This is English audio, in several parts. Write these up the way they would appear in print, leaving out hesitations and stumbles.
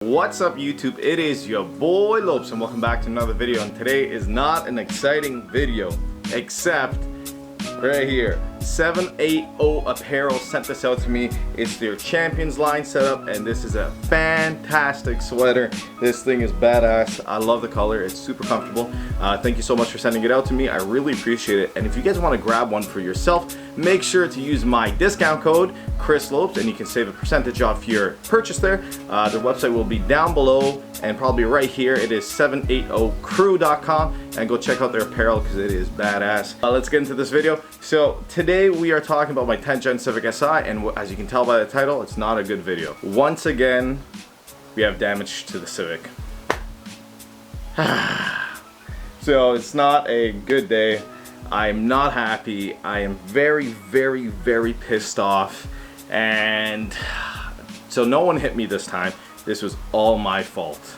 What's up YouTube? It is your boy Lowpes and welcome back to another video, and today is not an exciting video except right here. 780 Apparel sent this out to me. It's their Champions line setup and this is a fantastic sweater. This thing is badass. I love the color. It's super comfortable. Thank you so much for sending it out to me. I really appreciate it. And if you guys want to grab one for yourself, make sure to use my discount code Chris Lowpes and you can save a percentage off your purchase there. Their website will be down below and probably right here. It is 780crew.com and go check out their apparel because it is badass. Let's get into this video. So today we are talking about my 10th Gen Civic Si, and as you can tell by the title, it's not a good video. Once again, we have damage to the Civic. So it's not a good day. I'm not happy. I am very pissed off, and so no one hit me this time. This was all my fault.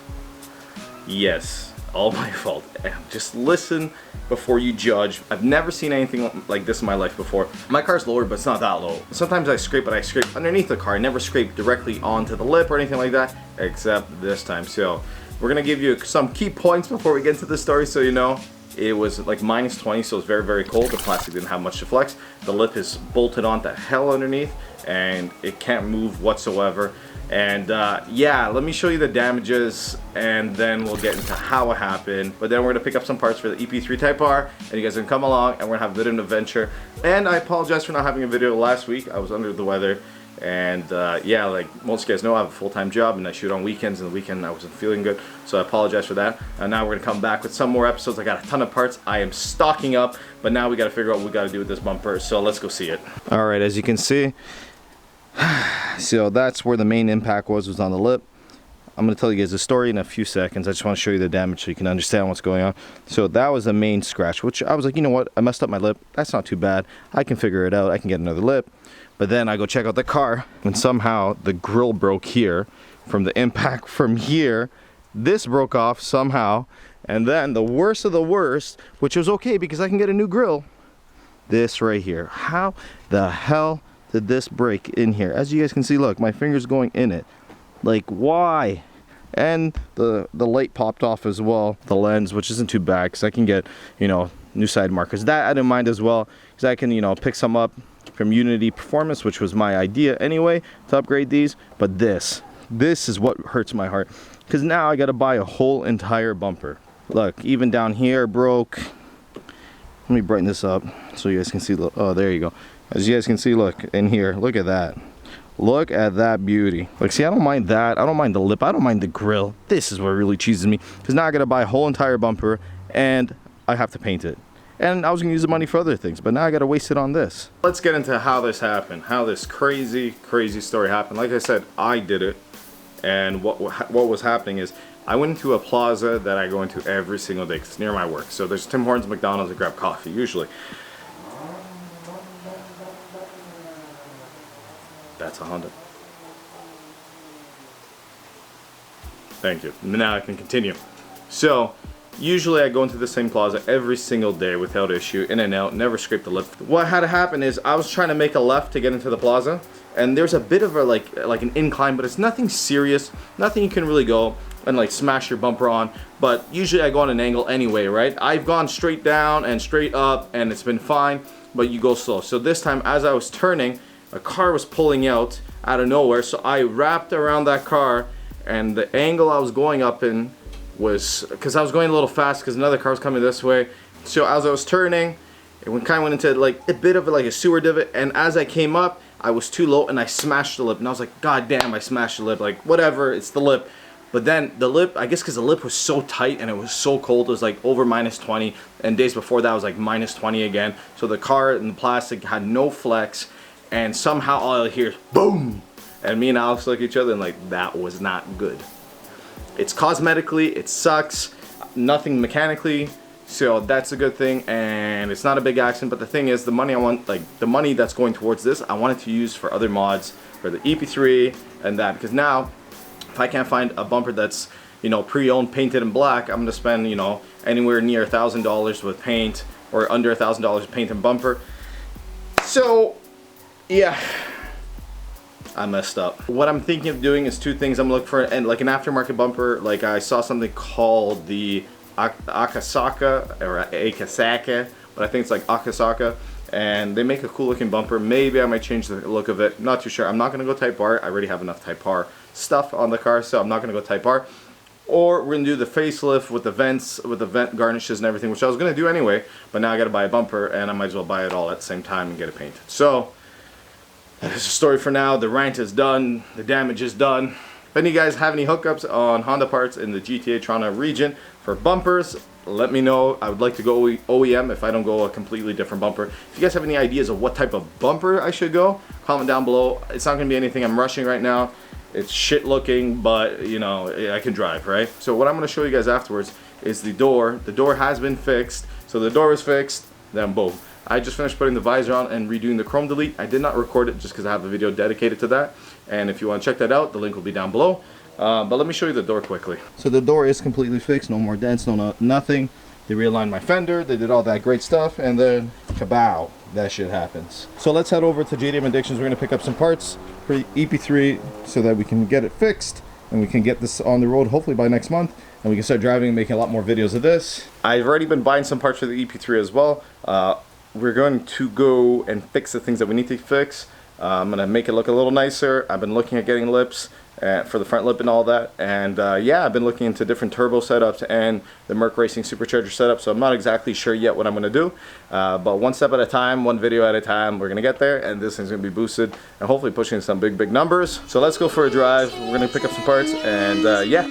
Yes, all my fault. Just listen before you judge. I've never seen anything like this in my life before. My car's lowered, but it's not that low. Sometimes I scrape, but I scrape underneath the car. I never scrape directly onto the lip or anything like that, except this time. So we're gonna give you some key points before we get into the story, so you know. It was like -20, so it's very cold. The plastic didn't have much to flex. The lip is bolted on to hell underneath and it can't move whatsoever. And yeah, let me show you the damages and then we'll get into how it happened. But then we're gonna pick up some parts for the EP3 Type R and you guys can come along and we're gonna have a bit of an adventure. And I apologize for not having a video last week. I was under the weather. And yeah, like most of you guys know, I have a full-time job and I shoot on weekends, and the weekend I wasn't feeling good, so I apologize for that. And now we're gonna come back with some more episodes. I got a ton of parts. I am stocking up, but now we gotta figure out what we gotta do with this bumper, so let's go see it. All right, as you can see, so that's where the main impact was on the lip. I'm gonna tell you guys the story in a few seconds. I just want to show you the damage so you can understand what's going on. So that was the main scratch, which I was like, you know what, I messed up my lip. That's not too bad. I can figure it out. I can get another lip. But then I go check out the car and somehow the grill broke here from the impact from here. This broke off somehow. And then the worst of the worst, which was okay because I can get a new grill, this right here. How the hell did this break in here? As you guys can see, look, my finger's going in it. Like, why? And the light popped off as well, the lens, which isn't too bad because I can get, you know, new side markers. That I didn't mind as well because I can, you know, pick some up from Unity Performance, which was my idea anyway to upgrade these. But this is what hurts my heart because now I got to buy a whole entire bumper. Look, even down here broke. Let me brighten this up so you guys can see. Oh, there you go. As you guys can see, look in here, look at that. Look at that beauty. Like, see, I don't mind that. I don't mind the lip. I don't mind the grill. This is what really cheeses me because now I got to buy a whole entire bumper and I have to paint it. And I was gonna use the money for other things, but now I gotta waste it on this. Let's get into how this happened, how this crazy story happened. Like I said, I did it, and what was happening is I went into a plaza that I go into every single day because it's near my work. So there's Tim Hortons, McDonald's, I grab coffee usually. That's a Honda. Thank you. Now I can continue. So usually I go into the same plaza every single day without issue, in and out, never scrape the lip. What had to happen is I was trying to make a left to get into the plaza, and there's a bit of a like an incline, but it's nothing serious, nothing you can really go and like smash your bumper on. But usually I go on an angle anyway, right? I've gone straight down and straight up and it's been fine, but you go slow. So this time as I was turning, a car was pulling out of nowhere, so I wrapped around that car, and the angle I was going up in was because I was going a little fast because another car was coming this way. So as I was turning, it kind of went into like a bit of like a sewer divot, and as I came up I was too low and I smashed the lip, and I was like, god damn, I smashed the lip. Like, whatever, it's the lip. But then the lip, I guess because the lip was so tight and it was so cold, it was like over -20, and days before that was like -20 again. So the car and the plastic had no flex, and somehow all I hear is boom, and me and Alex look at each other and like, that was not good. It's cosmetically, it sucks, nothing mechanically, so that's a good thing, and it's not a big accident. But the thing is, the money I want, like the money that's going towards this, I wanted to use for other mods, for the EP3 and that, because now if I can't find a bumper that's, you know, pre-owned, painted in black, I'm gonna spend, you know, anywhere near $1,000 with paint, or under $1,000 with paint and bumper. So yeah, I messed up. What I'm thinking of doing is two things. I'm looking for, and like an aftermarket bumper. Like I saw something called the Akasaka or Akasaka, but I think it's like Akasaka, and they make a cool looking bumper. Maybe I might change the look of it. Not too sure. I'm not gonna go Type R. I already have enough Type R stuff on the car, so I'm not gonna go Type R. Or we're gonna do the facelift with the vents, with the vent garnishes and everything, which I was gonna do anyway, but now I gotta buy a bumper, and I might as well buy it all at the same time and get it painted. So that is the story for now. The rant is done, the damage is done. If any of you guys have any hookups on Honda parts in the GTA Toronto region for bumpers, let me know. I would like to go OEM if I don't go a completely different bumper. If you guys have any ideas of what type of bumper I should go, comment down below. It's not gonna be anything I'm rushing right now. It's shit looking, but you know, I can drive, right? So what I'm gonna show you guys afterwards is the door. The door has been fixed. So the door was fixed, then boom. I just finished putting the visor on and redoing the chrome delete. I did not record it just because I have a video dedicated to that. And if you want to check that out, the link will be down below. But let me show you the door quickly. So the door is completely fixed, no more dents, nothing. They realigned my fender, they did all that great stuff, and then kabow, that shit happens. So let's head over to JDM Addictions. We're gonna pick up some parts for EP3 so that we can get it fixed and we can get this on the road hopefully by next month, and we can start driving and making a lot more videos of this. I've already been buying some parts for the EP3 as well. We're going to go and fix the things that we need to fix. I'm gonna make it look a little nicer. I've been looking at getting lips for the front lip and all that, and yeah, I've been looking into different turbo setups and the Merc Racing supercharger setup, so I'm not exactly sure yet what I'm gonna do, but one step at a time, one video at a time, we're gonna get there, and this thing's gonna be boosted and hopefully pushing some big numbers. So let's go for a drive. We're gonna pick up some parts, and yeah.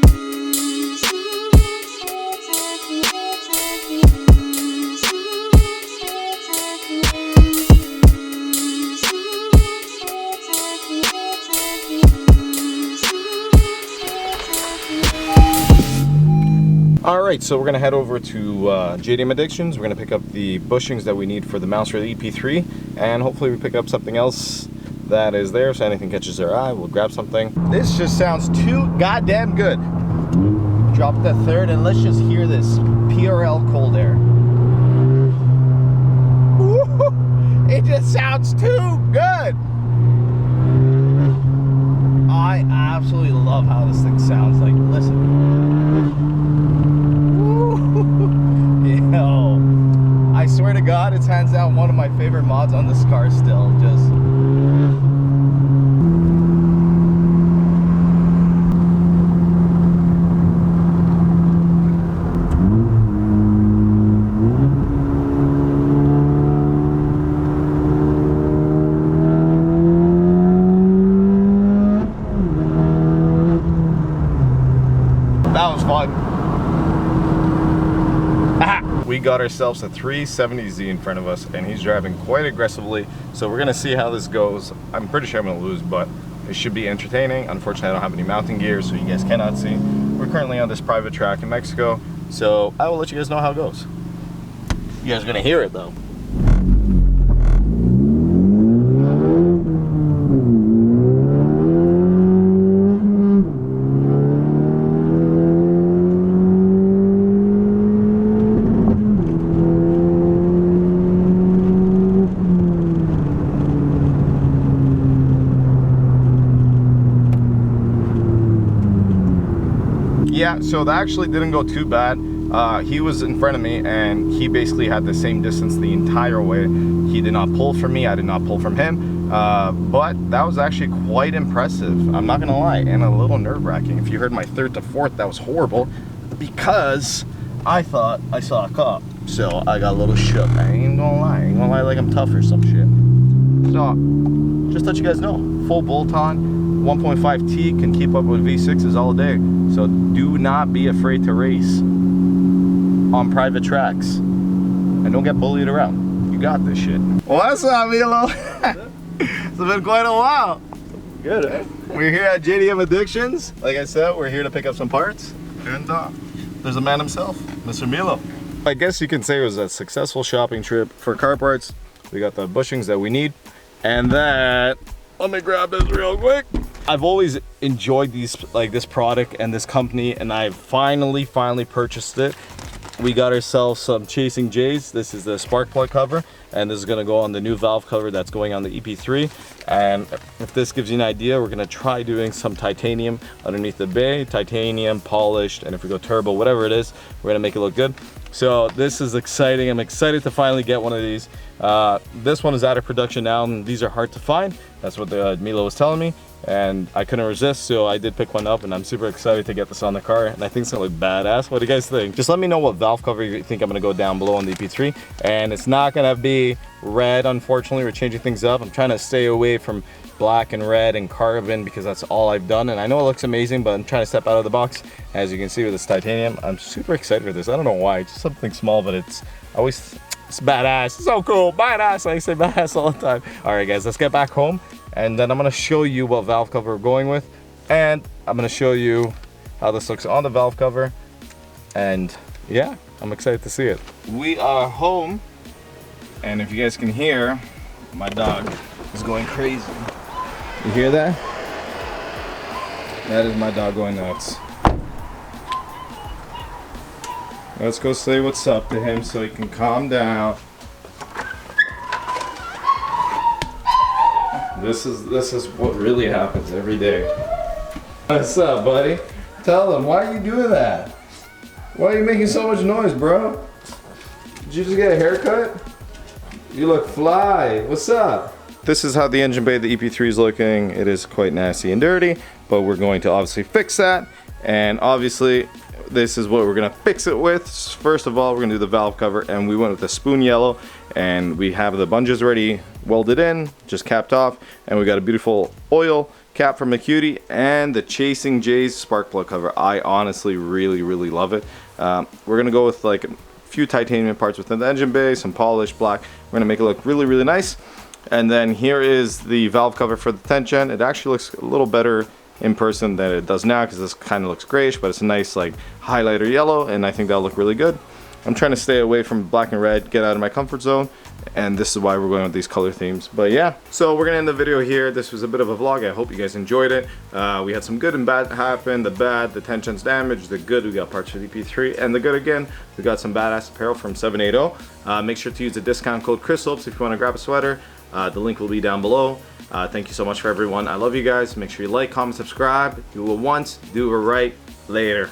Alright, so we're going to head over to JDM Addictions. We're going to pick up the bushings that we need for the mounts for the EP3, and hopefully we pick up something else that is there, so anything catches our eye, we'll grab something. This just sounds too goddamn good. Drop the third and let's just hear this APPAREL cold air. Woo-hoo! It just sounds too good! I absolutely love how this thing sounds. Like, listen. Yo, I swear to God, it's hands down one of my favorite mods on this car still. Just that was fun. We got ourselves a 370Z in front of us, and he's driving quite aggressively, so we're gonna see how this goes. I'm pretty sure I'm gonna lose, but it should be entertaining. Unfortunately, I don't have any mounting gear, so you guys cannot see. We're currently on this private track in Mexico, so I will let you guys know how it goes. You guys are gonna hear it though. Yeah, so that actually didn't go too bad. He was in front of me and he basically had the same distance the entire way. He did not pull from me, I did not pull from him, but that was actually quite impressive, I'm not gonna lie, and a little nerve-wracking. If you heard my third to fourth, that was horrible because I thought I saw a cop, so I got a little shook. I ain't gonna lie like I'm tough or some shit. So just let you guys know, full bolt-on 1.5T can keep up with V6s all day, so do not be afraid to race on private tracks and don't get bullied around. You got this shit. What's up, Milo? It's been quite a while. Good, eh? We're here at JDM Addictions. Like I said, we're here to pick up some parts, and there's a man himself, Mr. Milo. I guess you can say it was a successful shopping trip for car parts. We got the bushings that we need, and that, let me grab this real quick. I've always enjoyed these, like this product and this company, and I finally purchased it. we got ourselves some Chasing J's. This is the spark plug cover, and this is gonna go on the new valve cover that's going on the EP3. And if this gives you an idea, we're gonna try doing some titanium underneath the bay, titanium, polished, and if we go turbo, whatever it is, we're gonna make it look good. So this is exciting. I'm excited to finally get one of these. This one is out of production now, and these are hard to find. That's what Milo was telling me, and I couldn't resist, so I did pick one up, and I'm super excited to get this on the car, and I think it's gonna look badass. What do you guys think? Just let me know what valve cover you think I'm gonna go down below on the EP3, and it's not gonna be red, unfortunately. We're changing things up. I'm trying to stay away from black and red and carbon because that's all I've done, and I know it looks amazing, but I'm trying to step out of the box. As you can see with this titanium, I'm super excited for this. I don't know why, it's just something small, but it's badass. It's so cool, badass. I say badass all the time. All right guys, let's get back home, and then I'm gonna show you what valve cover we're going with, and I'm gonna show you how this looks on the valve cover, and yeah, I'm excited to see it. We are home, and if you guys can hear, my dog is going crazy. You hear that? That is my dog going nuts. Let's go say what's up to him so he can calm down. This is what really happens every day. What's up, buddy? Tell him, why are you doing that? Why are you making so much noise, bro? Did you just get a haircut? You look fly. What's up? This is how the engine bay of the EP3 is looking. It is quite nasty and dirty, but we're going to obviously fix that. And obviously, this is what we're gonna fix it with. First of all, we're gonna do the valve cover, and we went with the spoon yellow, and we have the bungees already welded in, just capped off, and we got a beautiful oil cap from McCutie and the Chasing J's spark plug cover. I honestly really love it. We're gonna go with like a few titanium parts within the engine bay, some polished black. We're gonna make it look really nice. And then here is the valve cover for the 10th gen. It actually looks a little better in person than it does now because this kind of looks grayish, but it's a nice like highlighter yellow, and I think that'll look really good. I'm trying to stay away from black and red, get out of my comfort zone, and this is why we're going with these color themes. But yeah, so we're gonna end the video here. This was a bit of a vlog. I hope you guys enjoyed it. We had some good and bad happen. The bad, the 10 gens damage. The good, we got parts for the EP3, and the good again, we got some badass apparel from 780. Make sure to use the discount code CHRISLOPES if you want to grab a sweater. The link will be down below. Thank you so much for everyone. I love you guys. Make sure you like, comment, subscribe. Do it once, do it right. Later.